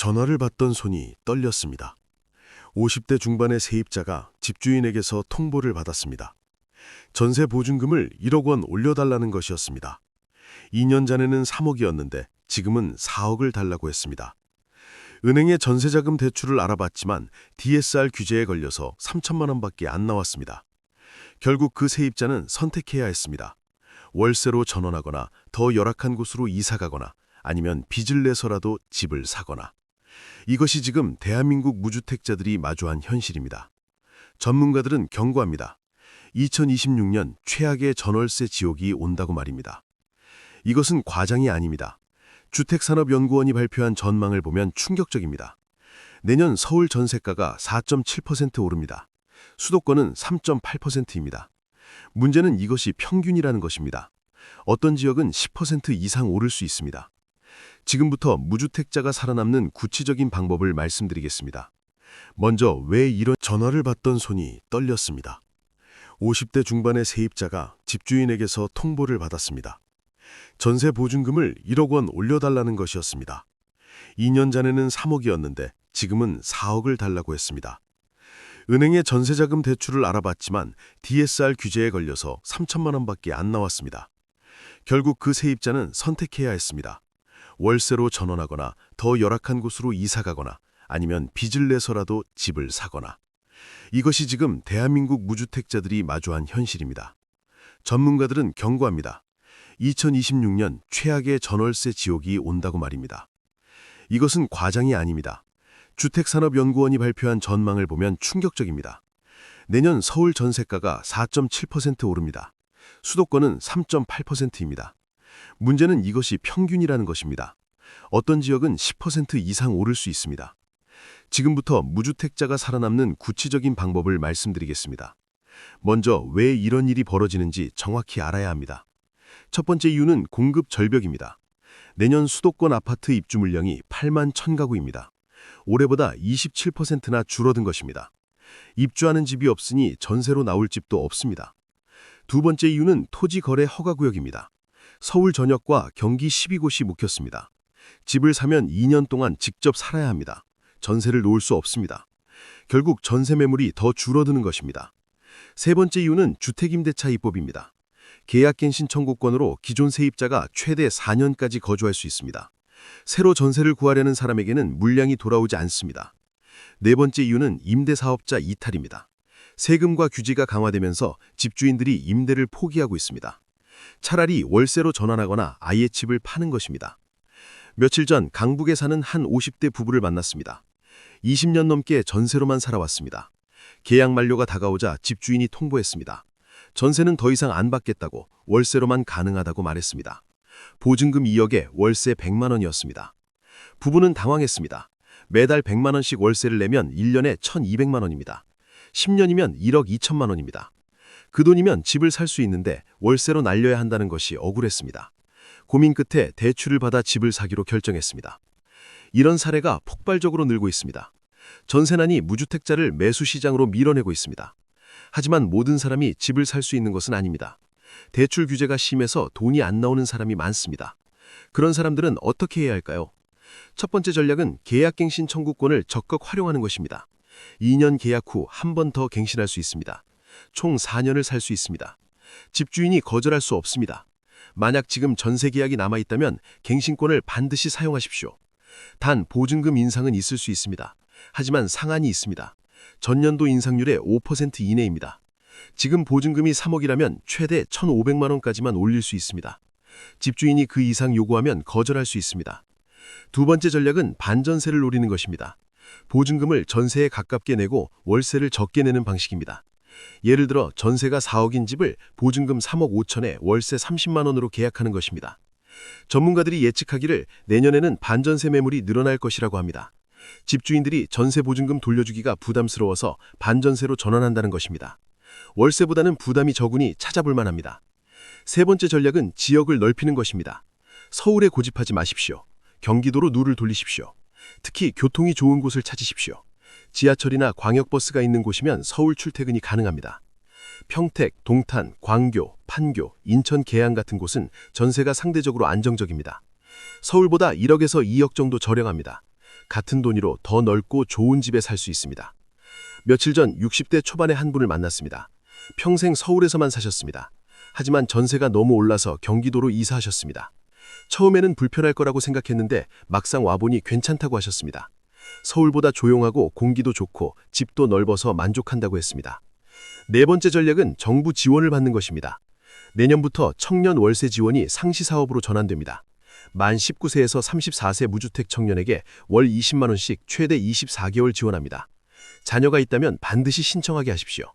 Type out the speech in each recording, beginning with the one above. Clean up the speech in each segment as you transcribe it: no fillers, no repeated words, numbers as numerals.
전화를 받던 손이 떨렸습니다. 50대 중반의 세입자가 집주인에게서 통보를 받았습니다. 전세 보증금을 1억 원 올려달라는 것이었습니다. 2년 전에는 3억이었는데 지금은 4억을 달라고 했습니다. 은행에 전세자금 대출을 알아봤지만 DSR 규제에 걸려서 3천만 원밖에 안 나왔습니다. 결국 그 세입자는 선택해야 했습니다. 월세로 전원하거나 더 열악한 곳으로 이사가거나 아니면 빚을 내서라도 집을 사거나. 이것이 지금 대한민국 무주택자들이 마주한 현실입니다. 전문가들은 경고합니다. 2026년 최악의 전월세 지옥이 온다고 말입니다. 이것은 과장이 아닙니다. 주택산업연구원이 발표한 전망을 보면 충격적입니다. 내년 서울 전세가가 4.7% 오릅니다. 수도권은 3.8%입니다. 문제는 이것이 평균이라는 것입니다. 어떤 지역은 10% 이상 오를 수 있습니다. 지금부터 무주택자가 살아남는 구체적인 방법을 말씀드리겠습니다. 먼저 왜 이런 전화를 받던 손이 떨렸습니다. 50대 중반의 세입자가 집주인에게서 통보를 받았습니다. 전세 보증금을 1억 원 올려달라는 것이었습니다. 2년 전에는 3억이었는데 지금은 4억을 달라고 했습니다. 은행에 전세자금 대출을 알아봤지만 DSR 규제에 걸려서 3천만 원밖에 안 나왔습니다. 결국 그 세입자는 선택해야 했습니다. 월세로 전원하거나 더 열악한 곳으로 이사가거나 아니면 빚을 내서라도 집을 사거나. 이것이 지금 대한민국 무주택자들이 마주한 현실입니다. 전문가들은 경고합니다. 2026년 최악의 전월세 지옥이 온다고 말입니다. 이것은 과장이 아닙니다. 주택산업연구원이 발표한 전망을 보면 충격적입니다. 내년 서울 전세가가 4.7% 오릅니다. 수도권은 3.8%입니다. 문제는 이것이 평균이라는 것입니다. 어떤 지역은 10% 이상 오를 수 있습니다. 지금부터 무주택자가 살아남는 구체적인 방법을 말씀드리겠습니다. 먼저 왜 이런 일이 벌어지는지 정확히 알아야 합니다. 첫 번째 이유는 공급 절벽입니다. 내년 수도권 아파트 입주 물량이 8만 1,000가구입니다. 올해보다 27%나 줄어든 것입니다. 입주하는 집이 없으니 전세로 나올 집도 없습니다. 두 번째 이유는 토지 거래 허가구역입니다. 서울 전역과 경기 12곳이 묵혔습니다. 집을 사면 2년 동안 직접 살아야 합니다. 전세를 놓을 수 없습니다. 결국 전세 매물이 더 줄어드는 것입니다. 세 번째 이유는 주택임대차 입법입니다. 계약갱신 청구권으로 기존 세입자가 최대 4년까지 거주할 수 있습니다. 새로 전세를 구하려는 사람에게는 물량이 돌아오지 않습니다. 네 번째 이유는 임대사업자 이탈입니다. 세금과 규제가 강화되면서 집주인들이 임대를 포기하고 있습니다. 차라리 월세로 전환하거나 아예 집을 파는 것입니다. 며칠 전 강북에 사는 한 50대 부부를 만났습니다. 20년 넘게 전세로만 살아왔습니다. 계약 만료가 다가오자 집주인이 통보했습니다. 전세는 더 이상 안 받겠다고 월세로만 가능하다고 말했습니다. 보증금 2억에 월세 100만 원이었습니다. 부부는 당황했습니다. 매달 100만 원씩 월세를 내면 1년에 1,200만 원입니다. 10년이면 1억 2천만 원입니다. 그 돈이면 집을 살 수 있는데 월세로 날려야 한다는 것이 억울했습니다. 고민 끝에 대출을 받아 집을 사기로 결정했습니다. 이런 사례가 폭발적으로 늘고 있습니다. 전세난이 무주택자를 매수 시장으로 밀어내고 있습니다. 하지만 모든 사람이 집을 살 수 있는 것은 아닙니다. 대출 규제가 심해서 돈이 안 나오는 사람이 많습니다. 그런 사람들은 어떻게 해야 할까요? 첫 번째 전략은 계약갱신 청구권을 적극 활용하는 것입니다. 2년 계약 후 한 번 더 갱신할 수 있습니다. 총 4년을 살 수 있습니다. 집주인이 거절할 수 없습니다. 만약 지금 전세 계약이 남아있다면 갱신권을 반드시 사용하십시오. 단 보증금 인상은 있을 수 있습니다. 하지만 상한이 있습니다. 전년도 인상률의 5% 이내입니다. 지금 보증금이 3억이라면 최대 1,500만 원까지만 올릴 수 있습니다. 집주인이 그 이상 요구하면 거절할 수 있습니다. 두 번째 전략은 반전세를 노리는 것입니다. 보증금을 전세에 가깝게 내고 월세를 적게 내는 방식입니다. 예를 들어 전세가 4억인 집을 보증금 3억 5천에 월세 30만 원으로 계약하는 것입니다. 전문가들이 예측하기를 내년에는 반전세 매물이 늘어날 것이라고 합니다. 집주인들이 전세 보증금 돌려주기가 부담스러워서 반전세로 전환한다는 것입니다. 월세보다는 부담이 적으니 찾아볼 만합니다. 세 번째 전략은 지역을 넓히는 것입니다. 서울에 고집하지 마십시오. 경기도로 누를 돌리십시오. 특히 교통이 좋은 곳을 찾으십시오. 지하철이나 광역버스가 있는 곳이면 서울 출퇴근이 가능합니다. 평택, 동탄, 광교, 판교, 인천 계양 같은 곳은 전세가 상대적으로 안정적입니다. 서울보다 1억에서 2억 정도 저렴합니다. 같은 돈으로 더 넓고 좋은 집에 살 수 있습니다. 며칠 전 60대 초반의 한 분을 만났습니다. 평생 서울에서만 사셨습니다. 하지만 전세가 너무 올라서 경기도로 이사하셨습니다. 처음에는 불편할 거라고 생각했는데 막상 와보니 괜찮다고 하셨습니다. 서울보다 조용하고 공기도 좋고 집도 넓어서 만족한다고 했습니다. 네 번째 전략은 정부 지원을 받는 것입니다. 내년부터 청년 월세 지원이 상시 사업으로 전환됩니다. 만 19세에서 34세 무주택 청년에게 월 20만 원씩 최대 24개월 지원합니다. 자녀가 있다면 반드시 신청하게 하십시오.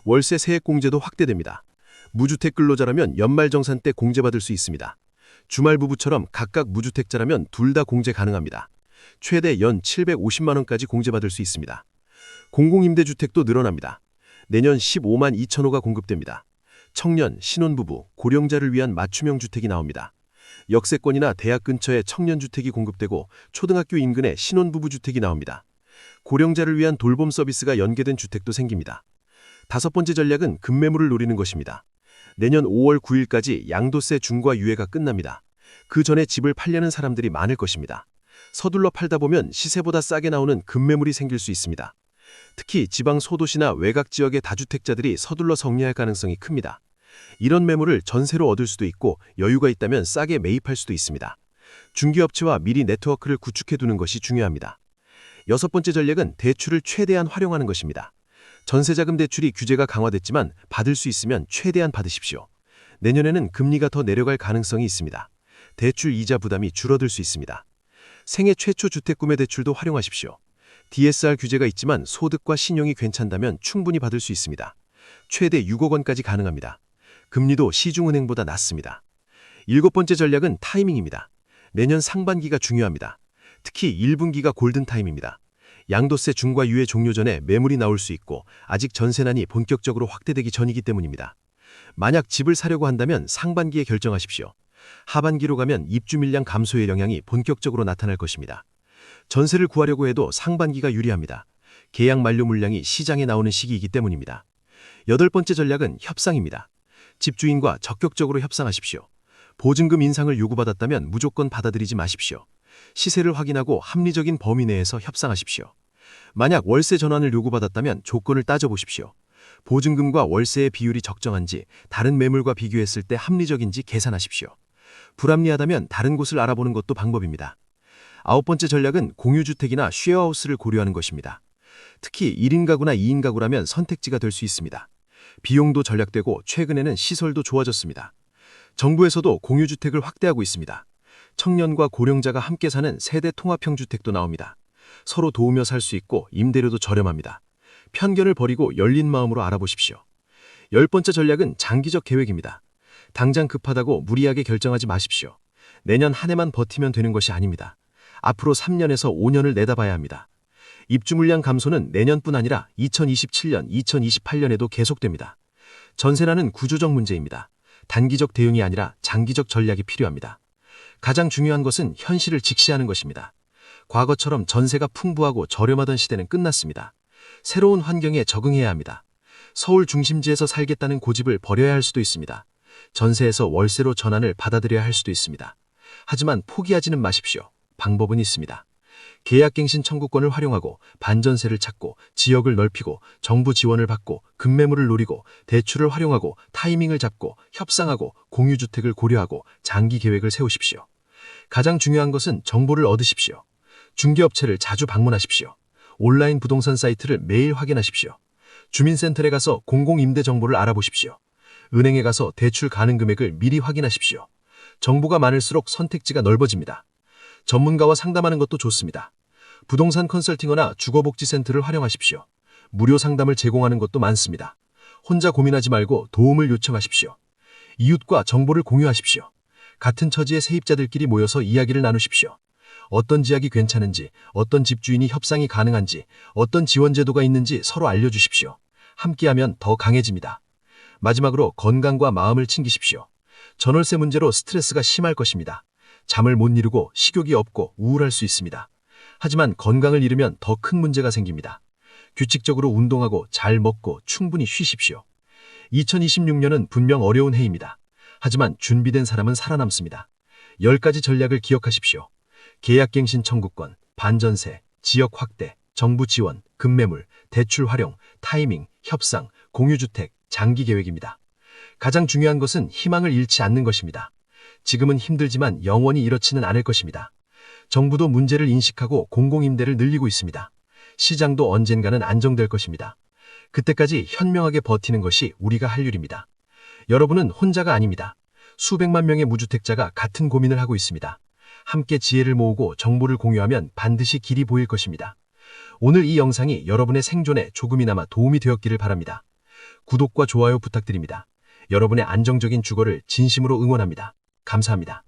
월세 세액 공제도 확대됩니다. 무주택 근로자라면 연말정산 때 공제받을 수 있습니다. 주말 부부처럼 각각 무주택자라면 둘 다 공제 가능합니다. 최대 연 750만 원까지 공제받을 수 있습니다. 공공임대주택도 늘어납니다. 내년 15만 2천 호가 공급됩니다. 청년, 신혼부부, 고령자를 위한 맞춤형 주택이 나옵니다. 역세권이나 대학 근처에 청년주택이 공급되고 초등학교 인근에 신혼부부 주택이 나옵니다. 고령자를 위한 돌봄 서비스가 연계된 주택도 생깁니다. 다섯 번째 전략은 급매물을 노리는 것입니다. 내년 5월 9일까지 양도세 중과 유예가 끝납니다. 그 전에 집을 팔려는 사람들이 많을 것입니다. 서둘러 팔다 보면 시세보다 싸게 나오는 급매물이 생길 수 있습니다. 특히 지방 소도시나 외곽 지역의 다주택자들이 서둘러 정리할 가능성이 큽니다. 이런 매물을 전세로 얻을 수도 있고 여유가 있다면 싸게 매입할 수도 있습니다. 중개업체와 미리 네트워크를 구축해두는 것이 중요합니다. 여섯 번째 전략은 대출을 최대한 활용하는 것입니다. 전세자금 대출이 규제가 강화됐지만 받을 수 있으면 최대한 받으십시오. 내년에는 금리가 더 내려갈 가능성이 있습니다. 대출 이자 부담이 줄어들 수 있습니다. 생애 최초 주택 구매 대출도 활용하십시오. DSR 규제가 있지만 소득과 신용이 괜찮다면 충분히 받을 수 있습니다. 최대 6억 원까지 가능합니다. 금리도 시중은행보다 낮습니다. 일곱 번째 전략은 타이밍입니다. 내년 상반기가 중요합니다. 특히 1분기가 골든타임입니다. 양도세 중과 유예 종료 전에 매물이 나올 수 있고 아직 전세난이 본격적으로 확대되기 전이기 때문입니다. 만약 집을 사려고 한다면 상반기에 결정하십시오. 하반기로 가면 입주 밀량 감소의 영향이 본격적으로 나타날 것입니다. 전세를 구하려고 해도 상반기가 유리합니다. 계약 만료 물량이 시장에 나오는 시기이기 때문입니다. 여덟 번째 전략은 협상입니다. 집주인과 적극적으로 협상하십시오. 보증금 인상을 요구받았다면 무조건 받아들이지 마십시오. 시세를 확인하고 합리적인 범위 내에서 협상하십시오. 만약 월세 전환을 요구받았다면 조건을 따져보십시오. 보증금과 월세의 비율이 적정한지 다른 매물과 비교했을 때 합리적인지 계산하십시오. 불합리하다면 다른 곳을 알아보는 것도 방법입니다. 아홉 번째 전략은 공유주택이나 쉐어하우스를 고려하는 것입니다. 특히 1인 가구나 2인 가구라면 선택지가 될 수 있습니다. 비용도 절약되고 최근에는 시설도 좋아졌습니다. 정부에서도 공유주택을 확대하고 있습니다. 청년과 고령자가 함께 사는 세대 통합형 주택도 나옵니다. 서로 도우며 살 수 있고 임대료도 저렴합니다. 편견을 버리고 열린 마음으로 알아보십시오. 열 번째 전략은 장기적 계획입니다. 당장 급하다고 무리하게 결정하지 마십시오. 내년 한 해만 버티면 되는 것이 아닙니다. 앞으로 3년에서 5년을 내다봐야 합니다. 입주 물량 감소는 내년뿐 아니라 2027년, 2028년에도 계속됩니다. 전세난은 구조적 문제입니다. 단기적 대응이 아니라 장기적 전략이 필요합니다. 가장 중요한 것은 현실을 직시하는 것입니다. 과거처럼 전세가 풍부하고 저렴하던 시대는 끝났습니다. 새로운 환경에 적응해야 합니다. 서울 중심지에서 살겠다는 고집을 버려야 할 수도 있습니다. 전세에서 월세로 전환을 받아들여야 할 수도 있습니다. 하지만 포기하지는 마십시오. 방법은 있습니다. 계약갱신 청구권을 활용하고 반전세를 찾고 지역을 넓히고 정부 지원을 받고 급매물을 노리고 대출을 활용하고 타이밍을 잡고 협상하고 공유주택을 고려하고 장기 계획을 세우십시오. 가장 중요한 것은 정보를 얻으십시오. 중개업체를 자주 방문하십시오. 온라인 부동산 사이트를 매일 확인하십시오. 주민센터에 가서 공공임대 정보를 알아보십시오. 은행에 가서 대출 가능 금액을 미리 확인하십시오. 정보가 많을수록 선택지가 넓어집니다. 전문가와 상담하는 것도 좋습니다. 부동산 컨설팅이나 주거복지센터를 활용하십시오. 무료 상담을 제공하는 것도 많습니다. 혼자 고민하지 말고 도움을 요청하십시오. 이웃과 정보를 공유하십시오. 같은 처지의 세입자들끼리 모여서 이야기를 나누십시오. 어떤 지역이 괜찮은지, 어떤 집주인이 협상이 가능한지, 어떤 지원 제도가 있는지 서로 알려주십시오. 함께하면 더 강해집니다. 마지막으로 건강과 마음을 챙기십시오. 전월세 문제로 스트레스가 심할 것입니다. 잠을 못 이루고 식욕이 없고 우울할 수 있습니다. 하지만 건강을 잃으면 더 큰 문제가 생깁니다. 규칙적으로 운동하고 잘 먹고 충분히 쉬십시오. 2026년은 분명 어려운 해입니다. 하지만 준비된 사람은 살아남습니다. 10가지 전략을 기억하십시오. 계약갱신 청구권, 반전세, 지역 확대, 정부 지원, 급매물, 대출 활용, 타이밍, 협상, 공유주택, 장기 계획입니다. 가장 중요한 것은 희망을 잃지 않는 것입니다. 지금은 힘들지만 영원히 이렇지는 않을 것입니다. 정부도 문제를 인식하고 공공임대를 늘리고 있습니다. 시장도 언젠가는 안정될 것입니다. 그때까지 현명하게 버티는 것이 우리가 할 일입니다. 여러분은 혼자가 아닙니다. 수백만 명의 무주택자가 같은 고민을 하고 있습니다. 함께 지혜를 모으고 정보를 공유하면 반드시 길이 보일 것입니다. 오늘 이 영상이 여러분의 생존에 조금이나마 도움이 되었기를 바랍니다. 구독과 좋아요 부탁드립니다. 여러분의 안정적인 주거를 진심으로 응원합니다. 감사합니다.